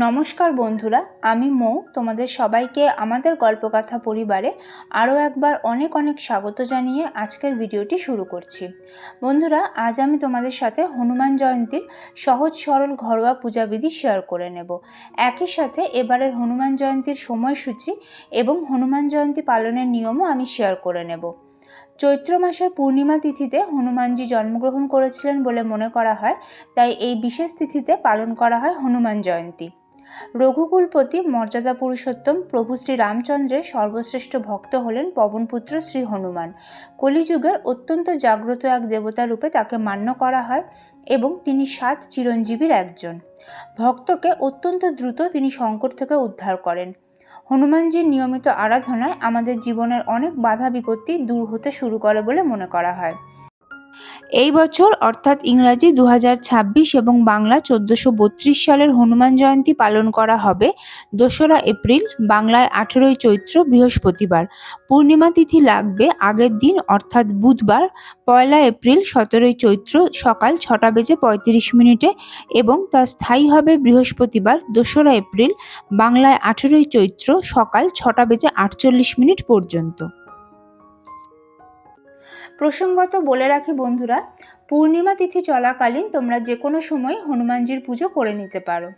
নমস্কার বন্ধুরা, আমি মৌ। তোমাদের সবাইকে আমাদের গল্পকথা পরিবারে আরও একবার অনেক অনেক স্বাগত জানিয়ে আজকের ভিডিওটি শুরু করছি। বন্ধুরা, আজ আমি তোমাদের সাথে হনুমান জয়ন্তীর সহজ সরল ঘরোয়া পূজাবিধি শেয়ার করে নেব। একই সাথে এবারের হনুমান জয়ন্তীর সময়সূচি এবং হনুমান জয়ন্তী পালনের নিয়মও আমি শেয়ার করে নেব। চৈত্র মাসের পূর্ণিমা তিথিতে হনুমানজি জন্মগ্রহণ করেছিলেন বলে মনে করা হয়, তাই এই বিশেষ তিথিতে পালন করা হয় হনুমান জয়ন্তী। রঘুকুলপতি মর্যাদা পুরুষোত্তম প্রভু শ্রী রামচন্দ্রের সর্বশ্রেষ্ঠ ভক্ত হলেন পবনপুত্র শ্রী হনুমান। কলিযুগের অত্যন্ত জাগ্রত এক দেবতা রূপে তাকে মান্য করা হয় এবং তিনি 7 চিরঞ্জীবীর একজন। ভক্তকে অত্যন্ত দ্রুত তিনি সংকট থেকে উদ্ধার করেন। হনুমানজির নিয়মিত আরাধনায় আমাদের জীবনের অনেক বাধা বিপত্তি দূর হতে শুরু করে বলে মনে করা হয়। এই বছর অর্থাৎ ইংরাজি 2026 এবং বাংলা 1432 সালের হনুমান জয়ন্তী পালন করা হবে 2রা এপ্রিল, বাংলায় 18ই চৈত্র বৃহস্পতিবার। পূর্ণিমা তিথি লাগবে আগের দিন অর্থাৎ বুধবার 1 এপ্রিল 17ই চৈত্র সকাল 6:35 এবং তা স্থায়ী হবে বৃহস্পতিবার 2রা এপ্রিল, বাংলায় 18ই চৈত্র সকাল 6:48 পর্যন্ত। প্রসঙ্গত বলে রাখি বন্ধুরা, পূর্ণিমা তিথি চলাকালীন তোমরা যে কোনো সময় হনুমানজির পুজো করে নিতে পারো।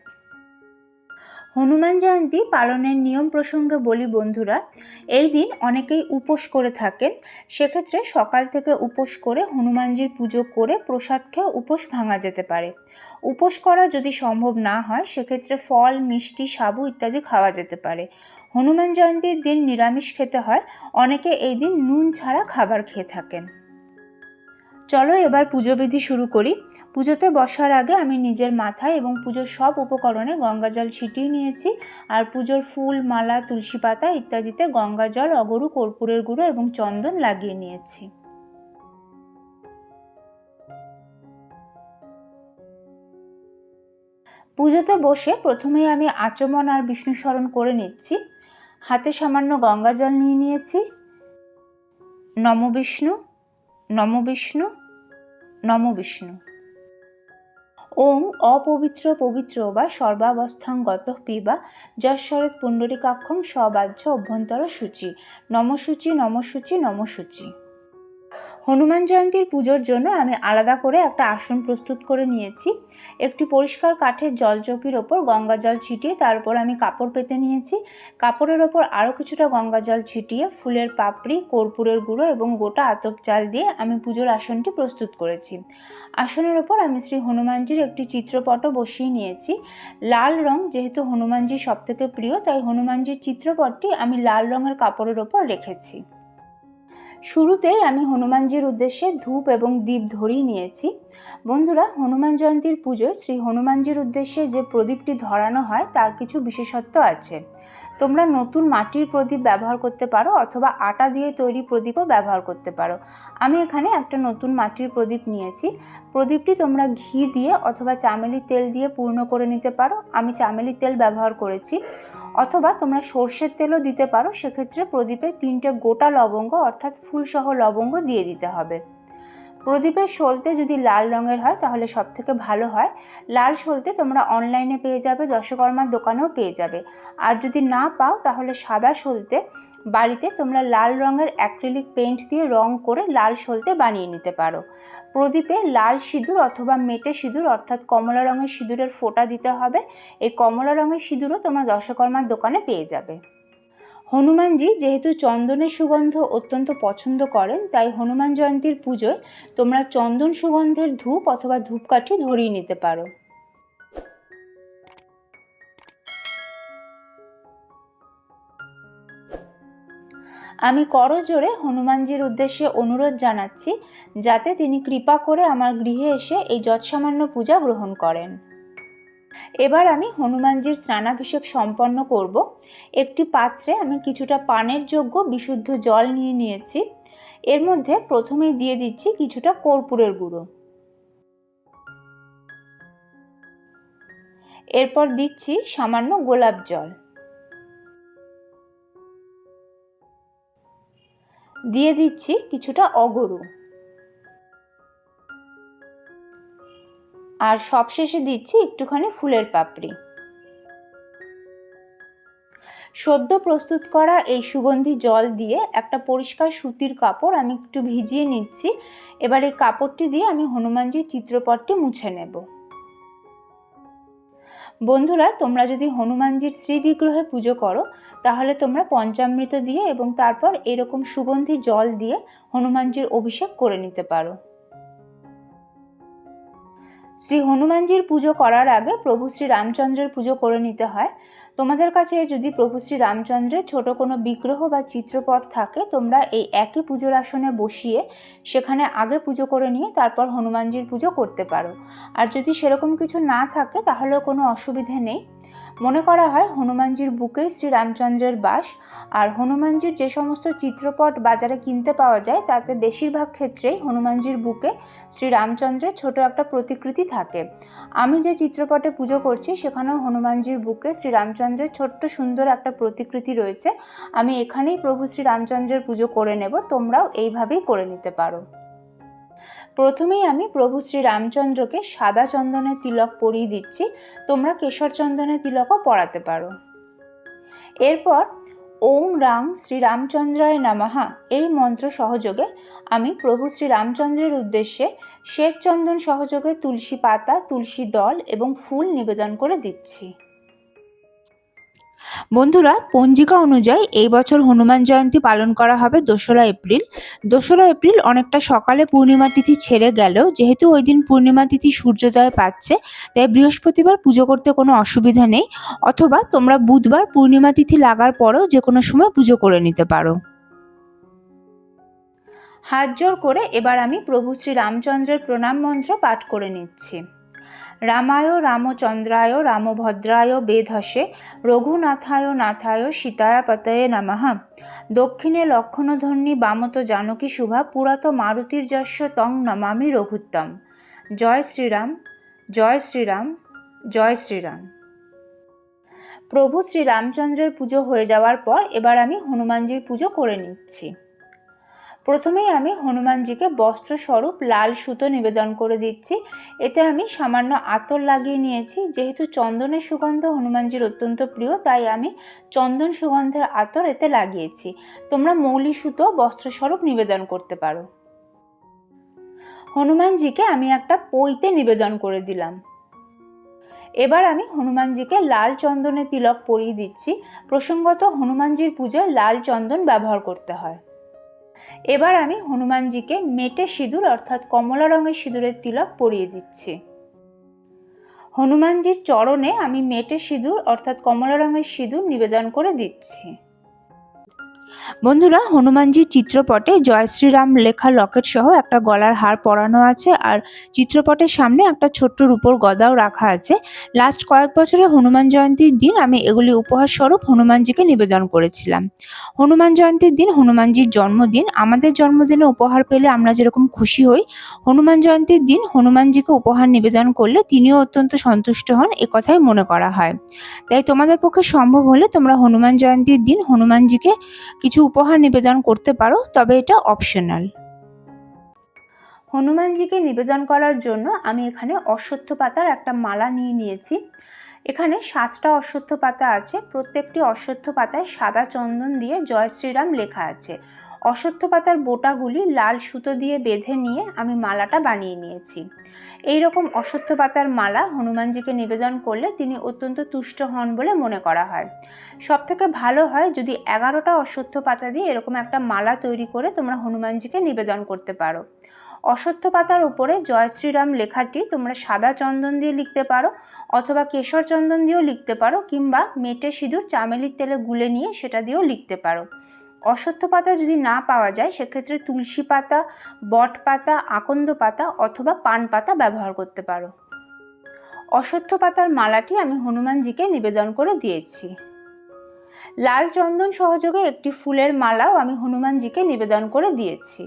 হনুমান জয়ন্তী পালনের নিয়ম প্রসঙ্গে বলি বন্ধুরা, এই দিন অনেকেই উপোস করে থাকেন। সেক্ষেত্রে সকাল থেকে উপোস করে হনুমানজির পুজো করে প্রসাদ খেয়ে উপোস ভাঙা যেতে পারে। উপোস করা যদি সম্ভব না হয় সেক্ষেত্রে ফল, মিষ্টি, সাবু ইত্যাদি খাওয়া যেতে পারে। হনুমান জয়ন্তীর দিন নিরামিষ খেতে হয়, অনেকে এই দিন নুন ছাড়া খাবার খেয়ে থাকেন। চলো এবার পুজোবিধি শুরু করি। পুজোতে বসার আগে আমি নিজের মাথায় এবং পুজোর সব উপকরণে গঙ্গা জল ছিটিয়ে নিয়েছি, আর পুজোর ফুল, মালা, তুলসী পাতা ইত্যাদিতে গঙ্গা জল, অগরু, কর্পূরের গুঁড়ো এবং চন্দন লাগিয়ে নিয়েছি। পুজোতে বসে প্রথমেই আমি আচমন আর বিষ্ণু স্মরণ করে নিচ্ছি। হাতে সামান্য গঙ্গা জল নিয়ে নিয়েছি। নমো বিষ্ণু, নমো বিষ্ণু, নমো বিষ্ণু। ওম অপবিত্র পবিত্র বা সর্বাবস্থাং গতঃ পিবা যশ্বরেৎ পুণ্ডরীকাক্ষং সবাহ্য অভ্যন্তর শুচি, নমশুচি, নমশুচি, নমশুচি। হনুমান জয়ন্তীর পুজোর জন্য আমি আলাদা করে একটা আসন প্রস্তুত করে নিয়েছি। একটি পরিষ্কার কাঠের জলচৌকির ওপর গঙ্গা জল ছিটিয়ে তার উপর আমি কাপড় পেতে নিয়েছি। কাপড়ের ওপর আরও কিছুটা গঙ্গা জল ছিটিয়ে ফুলের পাপড়ি, কর্পূরের গুঁড়ো এবং গোটা আতপ চাল দিয়ে আমি পুজোর আসনটি প্রস্তুত করেছি। আসনের ওপর আমি শ্রী হনুমানজির একটি চিত্রপটও বসিয়ে নিয়েছি। লাল রং যেহেতু হনুমানজির সবথেকে প্রিয়, তাই হনুমানজির চিত্রপটটি আমি লাল রঙের কাপড়ের ওপর রেখেছি। শুরুতেই আমি হনুমানজির উদ্দেশ্যে ধূপ এবং দীপ ধরিয়ে নিয়েছি। বন্ধুরা, হনুমান জয়ন্তীর পুজোয় শ্রী হনুমানজির উদ্দেশ্যে যে প্রদীপটি ধরানো হয় তার কিছু বিশেষত্ব আছে। তোমরা নতুন মাটির প্রদীপ ব্যবহার করতে পারো অথবা আটা দিয়ে তৈরি প্রদীপও ব্যবহার করতে পারো। আমি এখানে একটা নতুন মাটির প্রদীপ নিয়েছি। প্রদীপটি তোমরা ঘি দিয়ে অথবা চামেলির তেল দিয়ে পূর্ণ করে নিতে পারো। আমি চামেলির তেল ব্যবহার করেছি, অথবা তোমরা সর্ষের তেলও দিতে পারো। সেক্ষেত্রে প্রদীপে 3টে গোটা লবঙ্গ অর্থাৎ ফুলসহ লবঙ্গ দিয়ে দিতে হবে। প্রদীপের সলতে যদি লাল রঙের হয় তাহলে সব থেকে ভালো হয়। লাল সলতে তোমরা অনলাইনে পেয়ে যাবে, দশকর্মার দোকানেও পেয়ে যাবে। আর যদি না পাও তাহলে সাদা সলতে বাড়িতে তোমরা লাল রঙের অ্যাক্রিলিক পেইন্ট দিয়ে রং করে লাল সলতে বানিয়ে নিতে পারো। প্রদীপে লাল সিঁদুর অথবা মেটে সিঁদুর অর্থাৎ কমলা রঙের সিঁদুরের ফোঁটা দিতে হবে। এই কমলা রঙের সিঁদুরও তোমরা দশকর্মার দোকানে পেয়ে যাবে। হনুমানজি যেহেতু চন্দনের সুগন্ধ অত্যন্ত পছন্দ করেন, তাই হনুমান জয়ন্তীর পুজোয় তোমরা চন্দন সুগন্ধের ধূপ অথবা ধূপকাঠি ধরিয়ে নিতে পারো। আমি করজোড়ে হনুমানজির উদ্দেশ্যে অনুরোধ জানাচ্ছি যাতে তিনি কৃপা করে আমার গৃহে এসে এই যৎসামান্য পূজা গ্রহণ করেন। এবার আমি হনুমানজির স্নানাভিষেক সম্পন্ন করব। একটি পাত্রে আমি কিছুটা পানের যোগ্য বিশুদ্ধ জল নিয়ে নিয়েছি। এর মধ্যে প্রথমেই দিয়ে দিচ্ছি কিছুটা কর্পূরের গুঁড়ো। এরপর দিচ্ছি সামান্য গোলাপ জল। দিয়ে দিচ্ছি কিছুটা অগরু। আর সবশেষে দিচ্ছি একটুখানি ফুলের পাপড়ি। সদ্য প্রস্তুত করা এই সুগন্ধি জল দিয়ে একটা পরিষ্কার সুতির কাপড় আমি একটু ভিজিয়ে নিচ্ছি। এবার এই কাপড়টি দিয়ে আমি হনুমানজির চিত্রপটটি মুছে নেব। বন্ধুরা, তোমরা যদি হনুমানজির শ্রী বিগ্রহে পুজো করো তাহলে তোমরা পঞ্চামৃত দিয়ে এবং তারপর এরকম সুগন্ধি জল দিয়ে হনুমানজির অভিষেক করে নিতে পারো। শ্রী হনুমানজির পুজো করার আগে প্রভু শ্রী রামচন্দ্রের পুজো করে নিতে হয়। তোমাদের কাছে যদি প্রভু শ্রী রামচন্দ্রের ছোট কোনো বিগ্রহ বা চিত্রপট থাকে, তোমরা এই একই পুজোর আসনে বসিয়ে সেখানে আগে পুজো করে নিয়ে তারপর হনুমানজির পুজো করতে পারো। আর যদি সেরকম কিছু না থাকে তাহলেও কোনো অসুবিধে নেই। মনে করা হয় হনুমানজির বুকেই শ্রী রামচন্দ্রের বাস, আর হনুমানজির যে সমস্ত চিত্রপট বাজারে কিনতে পাওয়া যায় তাতে বেশিরভাগ ক্ষেত্রেই হনুমানজির বুকে শ্রী রামচন্দ্রের ছোট একটা প্রতিকৃতি থাকে। আমি যে চিত্রপটে পুজো করছি সেখানেও হনুমানজির বুকে শ্রী রামচন্দ্রের ছোট্ট সুন্দর একটা প্রতিকৃতি রয়েছে। আমি এখানেই প্রভু শ্রী রামচন্দ্রের পুজো করে নেব, তোমরাও এইভাবেই করে নিতে পারো। প্রথমেই আমি প্রভু শ্রী রামচন্দ্রকে সাদা চন্দনের তিলক পরিয়ে দিচ্ছি, তোমরা কেশর চন্দনের তিলকও পরাতে পারো। এরপর ওম রাং শ্রী রামচন্দ্রায় নমঃ এই মন্ত্র সহযোগে আমি প্রভু শ্রী রামচন্দ্রের উদ্দেশ্যে শ্বেত চন্দন সহযোগে তুলসী পাতা, তুলসী দল এবং ফুল নিবেদন করে দিচ্ছি। বন্ধুরা, পঞ্জিকা অনুযায়ী এই বছর হনুমান জয়ন্তী পালন করা হবে 2রা এপ্রিল। 2রা এপ্রিল অনেকটা সকালে পূর্ণিমা তিথি ছেড়ে গেলেও যেহেতু ওই দিন পূর্ণিমা তিথি সূর্যোদয় পাচ্ছে, তাই বৃহস্পতিবার পুজো করতে কোনো অসুবিধা নেই, অথবা তোমরা বুধবার পূর্ণিমা তিথি লাগার পরেও যে কোনো সময় পুজো করে নিতে পারো। হাত জোড় করে এবার আমি প্রভু শ্রী রামচন্দ্রের প্রণাম মন্ত্র পাঠ করে নিচ্ছি। রামায় রামচন্দ্রায় রামভদ্রায় বেধসে রঘুনাথায় নাথায় সীতায় পতয়ে নমঃ। দক্ষিণে লক্ষণধ্বনি বামত জানকী শুভা পুরাত মারুতির যস্য তং নমামি রঘুত্তম। জয় শ্রীরাম, জয় শ্রীরাম, জয় শ্রীরাম। প্রভু শ্রী রামচন্দ্রের পুজো হয়ে যাওয়ার পর এবার আমি হনুমানজির পুজো করে নিচ্ছি। প্রথমেই আমি হনুমানজিকে বস্ত্রস্বরূপ লাল সুতো নিবেদন করে দিচ্ছি। এতে আমি সামান্য আতর লাগিয়ে নিয়েছি। যেহেতু চন্দনের সুগন্ধ হনুমানজির অত্যন্ত প্রিয়, তাই আমি চন্দন সুগন্ধের আতর এতে লাগিয়েছি। তোমরা মৌলি সুতো বস্ত্রস্বরূপ নিবেদন করতে পারো। হনুমানজিকে আমি একটা পৈতে নিবেদন করে দিলাম। এবার আমি হনুমানজিকে লাল চন্দনের তিলক পরিয়ে দিচ্ছি। প্রসঙ্গত হনুমানজির পুজোয় লাল চন্দন ব্যবহার করতে হয়। এবার আমি হনুমানজিকে মেটে সিঁদুর অর্থাৎ কমলা রঙের সিঁদুরের তিলক পরিয়ে দিচ্ছি। হনুমানজির চরণে আমি মেটে সিঁদুর অর্থাৎ কমলা রঙের সিঁদুর নিবেদন করে দিচ্ছি। বন্ধুরা, হনুমানজির চিত্রপটে জয় শ্রীরাম লেখা লকেট সহ একটা গলার হার পরানো আছে, আর চিত্রপটের সামনে একটা ছোট্ট রূপোর গদাও রাখা আছে। লাস্ট কয়েক বছরে হনুমান জয়ন্তীর দিন আমি এগুলি উপহার স্বরূপ হনুমানজিকে নিবেদন করেছিলাম। হনুমান জয়ন্তীর দিন হনুমানজির জন্মদিন। আমাদের জন্মদিনে উপহার পেলে আমরা যেরকম খুশি হই, হনুমান জয়ন্তীর দিন হনুমানজিকে উপহার নিবেদন করলে তিনিও অত্যন্ত সন্তুষ্ট হন, একথাই মনে করা হয়। তাই তোমাদের পক্ষে সম্ভব হলে তোমরা হনুমান জয়ন্তীর দিন হনুমানজিকে কিছু উপহার নিবেদন করতে পারো, তবে এটা অপশনাল। হনুমানজিকে নিবেদন করার জন্য আমি এখানে অশ্বত্থ পাতার একটা মালা নিয়ে নিয়েছি। এখানে 7টা অশ্বত্থ পাতা আছে। প্রত্যেকটি অশ্বত্থ পাতায় সাদা চন্দন দিয়ে জয় শ্রীরাম লেখা আছে। অশ্বত্থ পাতার বোটাগুলি লাল সুতো দিয়ে বেঁধে নিয়ে আমি মালাটা বানিয়ে নিয়েছি। এই রকম অশ্বত্থ পাতার মালা হনুমানজিকে নিবেদন করলে তিনি অত্যন্ত তুষ্ট হন বলে মনে করা হয়। সবথেকে ভালো হয় যদি 11টা অশ্বত্থ পাতা দিয়ে এরকম একটা মালা তৈরি করে তোমরা হনুমানজিকে নিবেদন করতে পারো। অশ্বত্থ পাতার উপরে জয় শ্রীরাম লেখাটি তোমরা সাদা চন্দন দিয়ে লিখতে পারো, অথবা কেশর চন্দন দিয়েও লিখতে পারো, কিংবা মেটে সিঁদুর চামেলির তেলে গুলে নিয়ে সেটা দিয়েও লিখতে পারো। অশ্বত্থ পাতা যদি না পাওয়া যায় সেক্ষেত্রে তুলসী পাতা, বট পাতা, আকন্দ পাতা অথবা পান পাতা ব্যবহার করতে পারো। অশ্বত্থ পাতার মালাটি আমি হনুমানজিকে নিবেদন করে দিয়েছি। লাল চন্দন সহযোগে একটি ফুলের মালাও আমি হনুমানজিকে নিবেদন করে দিয়েছি।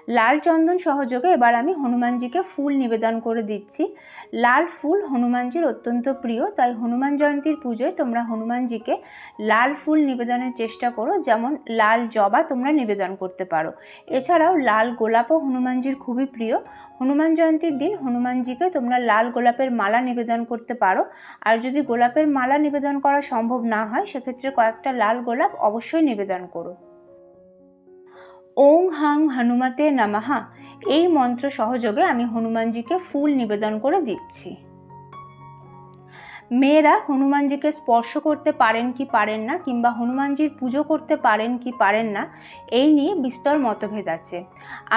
লাল চন্দন সহযোগে এবার আমি হনুমানজিকে ফুল নিবেদন করে দিচ্ছি। লাল ফুল হনুমানজির অত্যন্ত প্রিয়, তাই হনুমান জয়ন্তীর পুজোয় তোমরা হনুমানজিকে লাল ফুল নিবেদনের চেষ্টা করো। যেমন লাল জবা তোমরা নিবেদন করতে পারো। এছাড়াও লাল গোলাপও হনুমানজির খুবই প্রিয়। হনুমান জয়ন্তীর দিন হনুমানজিকে তোমরা লাল গোলাপের মালা নিবেদন করতে পারো। আর যদি গোলাপের মালা নিবেদন করা সম্ভব না হয়, সেক্ষেত্রে কয়েকটা লাল গোলাপ অবশ্যই নিবেদন করো। ওং হাং হনুমতে নমঃ এই মন্ত্র সহযোগে আমি হনুমানজিকে ফুল নিবেদন করে দিচ্ছি। মেয়েরা হনুমানজিকে স্পর্শ করতে পারেন কি পারেন না, কিংবা হনুমানজির পুজো করতে পারেন কি পারেন না, এই নিয়ে বিস্তর মতভেদ আছে।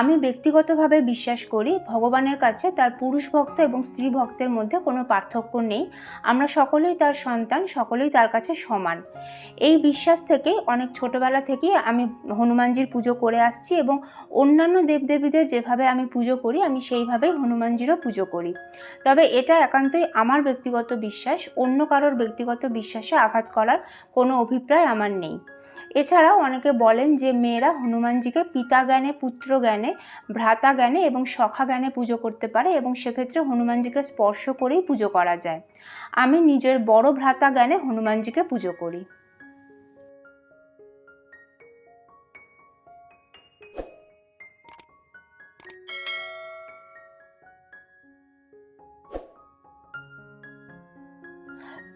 আমি ব্যক্তিগতভাবে বিশ্বাস করি ভগবানের কাছে তার পুরুষ ভক্ত এবং স্ত্রী ভক্তের মধ্যে কোনো পার্থক্য নেই। আমরা সকলেই তার সন্তান, সকলেই তার কাছে সমান। এই বিশ্বাস থেকেই অনেক ছোটবেলা থেকেই আমি হনুমানজির পুজো করে আসছি এবং অন্যান্য দেবদেবীদের যেভাবে আমি পুজো করি আমি সেইভাবেই হনুমানজিরও পুজো করি। তবে এটা একান্তই আমার ব্যক্তিগত বিশ্বাস, অন্য কারোর ব্যক্তিগত বিশ্বাসে আঘাত করার কোনো অভিপ্রায় আমার নেই। এছাড়াও অনেকে বলেন যে মেয়েরা হনুমানজিকে পিতা জ্ঞানে, পুত্র জ্ঞানে, ভ্রাতা জ্ঞানে এবং সখা জ্ঞানে পুজো করতে পারে এবং সেক্ষেত্রে হনুমানজিকে স্পর্শ করেই পুজো করা যায়। আমি নিজের বড় ভ্রাতা জ্ঞানে হনুমানজিকে পুজো করি।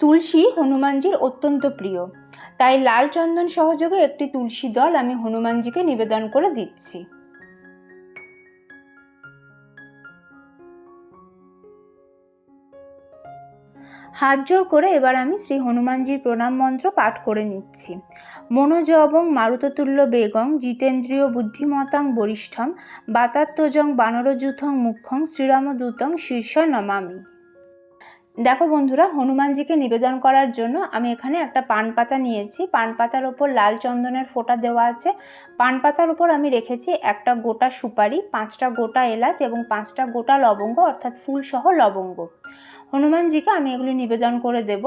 তুলসী হনুমানজির অত্যন্ত প্রিয়, তাই লাল চন্দন সহযোগে একটি তুলসী দল আমি হনুমানজিকে নিবেদন করে দিচ্ছি। হাত জোর করে এবার আমি শ্রী হনুমানজির প্রণাম মন্ত্র পাঠ করে নিচ্ছি। মনোজবং মারুততুল্য বেগং জিতেন্দ্রিয় বুদ্ধিমতাং বরিষ্ঠম বাতাত্মজং বানরযুথং মুখ্যং শ্রীরামদূতং শীর্ষ নমামি। দেখো বন্ধুরা, হনুমানজিকে নিবেদন করার জন্য আমি এখানে একটা পান পাতা নিয়েছি। পান পাতার ওপর লাল চন্দনের ফোঁটা দেওয়া আছে। পান পাতার ওপর আমি রেখেছি একটা গোটা সুপারি, 5টা গোটা এলাচ এবং 5টা গোটা লবঙ্গ, অর্থাৎ ফুলসহ লবঙ্গ। হনুমানজিকে আমি এগুলি নিবেদন করে দেব।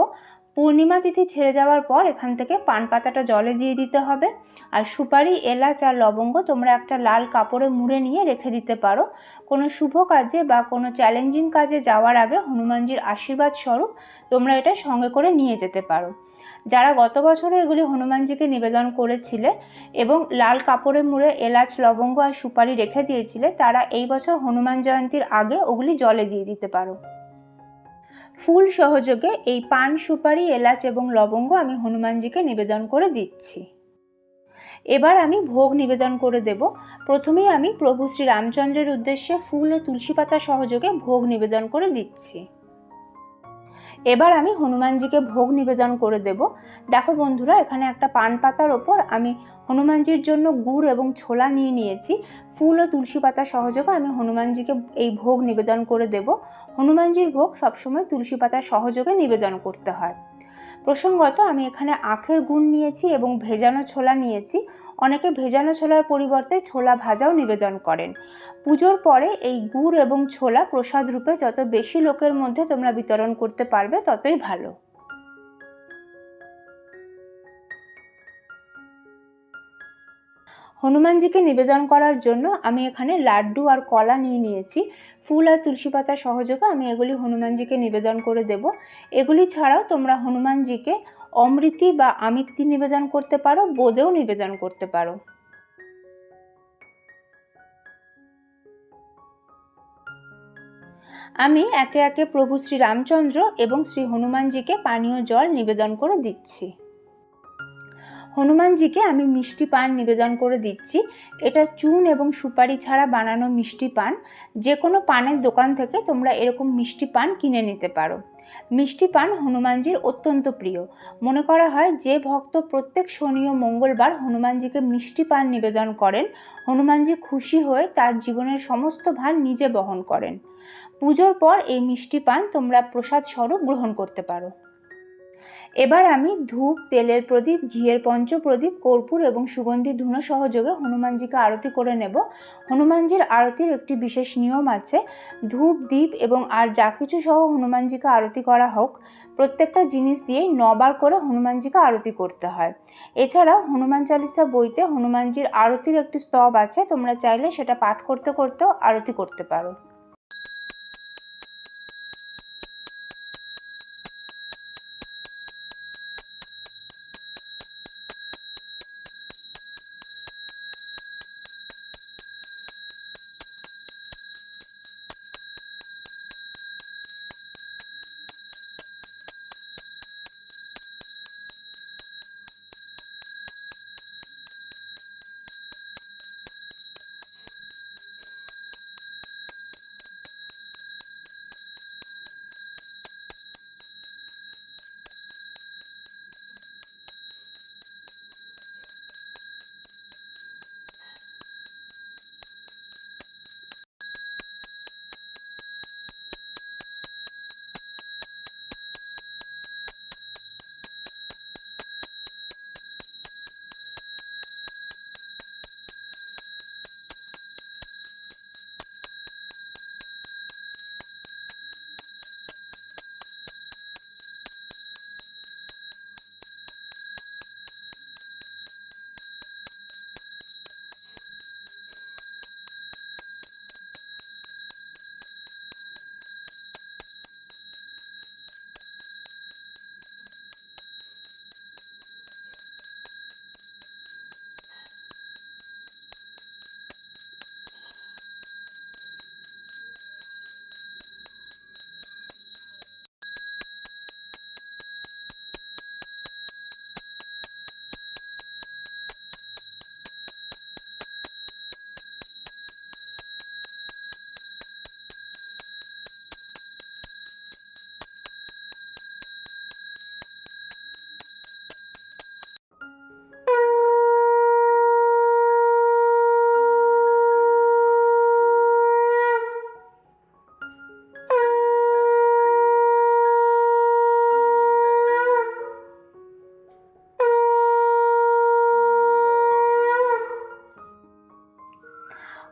পূর্ণিমা তিথি ছেড়ে যাওয়ার পর এখান থেকে পান পাতাটা জলে দিয়ে দিতে হবে। আর সুপারি, এলাচ আর লবঙ্গ তোমরা একটা লাল কাপড়ে মুড়ে নিয়ে রেখে দিতে পারো। কোনো শুভ কাজে বা কোনো চ্যালেঞ্জিং কাজে যাওয়ার আগে হনুমানজির আশীর্বাদ স্বরূপ তোমরা এটা সঙ্গে করে নিয়ে যেতে পারো। যারা গত বছরে এগুলি হনুমানজিকে নিবেদন করেছিলে এবং লাল কাপড়ে মুড়ে এলাচ, লবঙ্গ আর সুপারি রেখে দিয়েছিলে, তারা এই বছর হনুমান জয়ন্তীর আগে ওগুলি জলে দিয়ে দিতে পারো। ফুল সহযোগে এই পান, সুপারি, এলাচ এবং লবঙ্গ আমি হনুমানজিকে নিবেদন করে দিচ্ছি। এবার আমি ভোগ নিবেদন করে দেব। প্রথমেই আমি প্রভু শ্রী রামচন্দ্রের উদ্দেশ্যে ফুল ও তুলসী পাতা সহযোগে ভোগ নিবেদন করে দিচ্ছি। এবার আমি হনুমানজিকে ভোগ নিবেদন করে দেব। দেখো বন্ধুরা, এখানে একটা পান পাতার ওপর আমি হনুমানজির জন্য গুড় এবং ছোলা নিয়ে নিয়েছি। ফুল ও তুলসী পাতা সহযোগে আমি হনুমানজিকে এই ভোগ নিবেদন করে দেব। হনুমানজির ভোগ সবসময় তুলসী পাতা সহযোগে নিবেদন করতে হয়। প্রসঙ্গত আমি এখানে আখের গুড় নিয়েছি এবং ভেজানো ছোলা নিয়েছি। অনেকে ভেজানো ছোলার পরিবর্তে ছোলা ভাজাও নিবেদন করেন। পুজোর পরে এই গুড় এবং ছোলা প্রসাদ রূপে যত বেশি লোকের মধ্যে তোমরা বিতরণ করতে পারবে ততই ভালো। হনুমানজিকে নিবেদন করার জন্য আমি এখানে লাড্ডু আর কলা নিয়ে নিয়েছি। ফুল আর তুলসী পাতা সহযোগে আমি এগুলি হনুমানজিকে নিবেদন করে দেব। এগুলি ছাড়াও তোমরা হনুমানজিকে অমৃতি বা আমিত্তি নিবেদন করতে পারো, বোঁদেও নিবেদন করতে পারো। আমি একে একে প্রভু শ্রী রামচন্দ্র এবং শ্রী হনুমানজিকে পানীয় জল নিবেদন করে দিচ্ছি। হনুমানজিকে আমি মিষ্টি পান নিবেদন করে দিচ্ছি। এটা চুন এবং সুপারি ছাড়া বানানো মিষ্টি পান। যে কোনো পানের দোকান থেকে তোমরা এরকম মিষ্টি পান কিনে নিতে পারো। মিষ্টি পান হনুমানজির অত্যন্ত প্রিয়। মনে করা হয় যে ভক্ত প্রত্যেক শনি ও মঙ্গলবার হনুমানজিকে মিষ্টি পান নিবেদন করেন, হনুমানজি খুশি হয়ে তার জীবনের সমস্ত ভার নিজে বহন করেন। পুজোর পর এই মিষ্টি পান তোমরা প্রসাদ স্বরূপ গ্রহণ করতে পারো। এবার আমি ধূপ, তেলের প্রদীপ, ঘিয়ের পঞ্চপ্রদীপ, কর্পূর এবং সুগন্ধি ধুনো সহযোগে হনুমানজিকে আরতি করে নেব। হনুমানজির আরতির একটি বিশেষ নিয়ম আছে। ধূপ, দ্বীপ এবং আর যা কিছু সহ হনুমানজিকে আরতি করা হোক, প্রত্যেকটা জিনিস দিয়েই 9 বার করে হনুমানজিকে আরতি করতে হয়। এছাড়াও হনুমান চালিসা বইতে হনুমানজির আরতির একটি স্তব আছে, তোমরা চাইলে সেটা পাঠ করতে করতেও আরতি করতে পারো।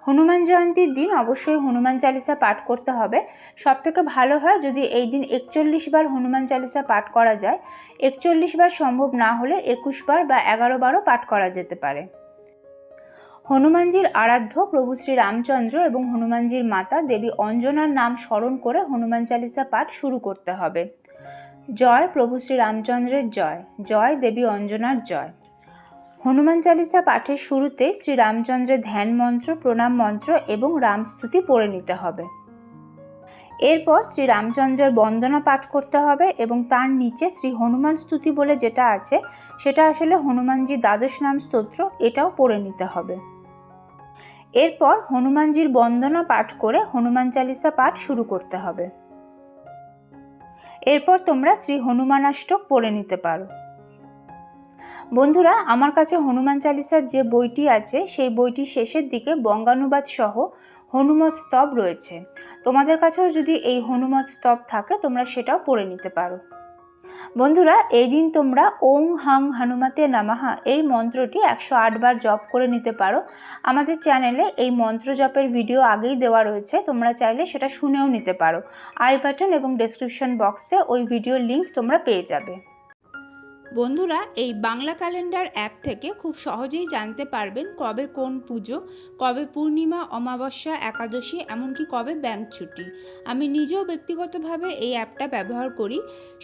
হনুমান জয়ন্তীর দিন অবশ্যই হনুমান চালিসা পাঠ করতে হবে। সবথেকে ভালো হয় যদি এই দিন 41 বার হনুমান চালিসা পাঠ করা যায়। 41 বার সম্ভব না হলে 21 বার বা 11 বারও পাঠ করা যেতে পারে। হনুমানজির আরাধ্য প্রভু শ্রী রামচন্দ্র এবং হনুমানজির মাতা দেবী অঞ্জনার নাম স্মরণ করে হনুমান চালিসা পাঠ শুরু করতে হবে। জয় প্রভু শ্রী রামচন্দ্রের জয়, জয় দেবী অঞ্জনার জয়। হনুমান চালিসা পাঠের শুরুতে শ্রী রামচন্দ্রের ধ্যান মন্ত্র, প্রণাম মন্ত্র এবং রামস্তুতি পড়ে নিতে হবে। এরপর শ্রী রামচন্দ্রের বন্দনা পাঠ করতে হবে এবং তার নিচে শ্রী হনুমান স্তুতি বলে যেটা আছে সেটা আসলে হনুমানজির দ্বাদশ নাম স্তোত্র, এটাও পড়ে নিতে হবে। এরপর হনুমানজির বন্দনা পাঠ করে হনুমান চালিসা পাঠ শুরু করতে হবে। এরপর তোমরা শ্রী হনুমানাষ্টক পড়ে নিতে পারো। বন্ধুরা, আমার কাছে হনুমান চালিসার যে বইটি আছে সেই বইটির শেষের দিকে বঙ্গানুবাদ সহ হনুমত স্তব রয়েছে। তোমাদের কাছেও যদি এই হনুমত স্তব থাকে তোমরা সেটাও পড়ে নিতে পারো। বন্ধুরা, এই দিন তোমরা ওং হাং হনুমতে নমঃ এই মন্ত্রটি 108 বার জপ করে নিতে পারো। আমাদের চ্যানেলে এই মন্ত্র জপের ভিডিও আগেই দেওয়া রয়েছে, তোমরা চাইলে সেটা শুনেও নিতে পারো। আই বাটন এবং ডেসক্রিপশন বক্সে ওই ভিডিওর লিঙ্ক তোমরা পেয়ে যাবে। বন্ধুরা, এই বাংলা ক্যালেন্ডার অ্যাপ থেকে খুব সহজেই জানতে পারবেন কবে কোন পুজো, কবে পূর্ণিমা, অমাবস্যা, একাদশী, এমনকি কবে ব্যাংক ছুটি। আমি নিজেও ব্যক্তিগতভাবে এই অ্যাপটা ব্যবহার করি।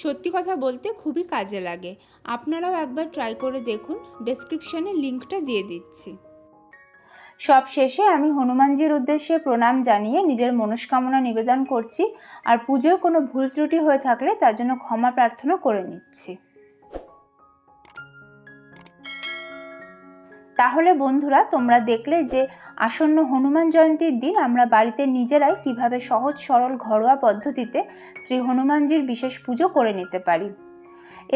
সত্যি কথা বলতে খুবই কাজে লাগে। আপনারাও একবার ট্রাই করে দেখুন, ডেসক্রিপশনে লিঙ্কটা দিয়ে দিচ্ছি। সব শেষে আমি হনুমানজির উদ্দেশ্যে প্রণাম জানিয়ে নিজের মনস্কামনা নিবেদন করছি, আর পুজোয় কোনো ভুল ত্রুটি হয়ে থাকলে তার জন্য ক্ষমা প্রার্থনা করে নিচ্ছি। তাহলে বন্ধুরা, তোমরা দেখলে যে আসন্ন হনুমান জয়ন্তীর দিন আমরা বাড়িতে নিজেরাই কিভাবে সহজ সরল ঘরোয়া পদ্ধতিতে শ্রী হনুমানজির বিশেষ পুজো করে নিতে পারি।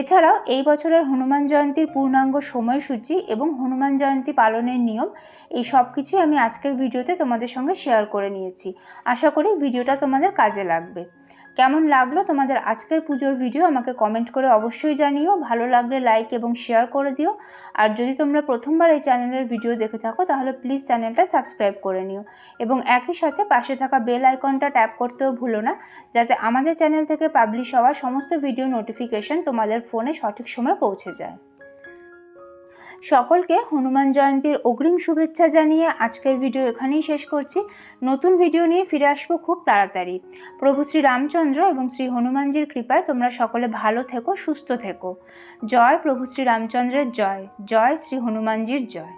এছাড়াও এই বছরের হনুমান জয়ন্তীর পূর্ণাঙ্গ সময়সূচি এবং হনুমান জয়ন্তী পালনের নিয়ম, এই সব কিছুই আমি আজকের ভিডিওতে তোমাদের সঙ্গে শেয়ার করে নিয়েছি। আশা করি ভিডিওটা তোমাদের কাজে লাগবে। কেমন লাগলো তোমাদের আজকের পুজোর ভিডিও আমাকে কমেন্ট করে অবশ্যই জানিও। ভালো লাগলে লাইক এবং শেয়ার করে দিও। আর যদি তোমরা প্রথমবার এই চ্যানেলের ভিডিও দেখে থাকো তাহলে প্লিজ চ্যানেলটা সাবস্ক্রাইব করে নিও এবং একই সাথে পাশে থাকা বেল আইকনটা ট্যাপ করতেও ভুলো না, যাতে আমাদের চ্যানেল থেকে পাবলিশ হওয়া সমস্ত ভিডিও নোটিফিকেশন তোমাদের ফোনে সঠিক সময়ে পৌঁছে যায়। সকলকে হনুমান জয়ন্তীর অগ্রিম শুভেচ্ছা জানিয়ে আজকের ভিডিও এখানেই শেষ করছি। নতুন ভিডিও নিয়ে ফিরে আসবো খুব তাড়াতাড়ি। প্রভু শ্রী রামচন্দ্র এবং শ্রী হনুমানজির কৃপায় তোমরা সকলে ভালো থেকো, সুস্থ থেকো। জয় প্রভু শ্রী রামচন্দ্রের জয়, জয় শ্রী হনুমানজির জয়।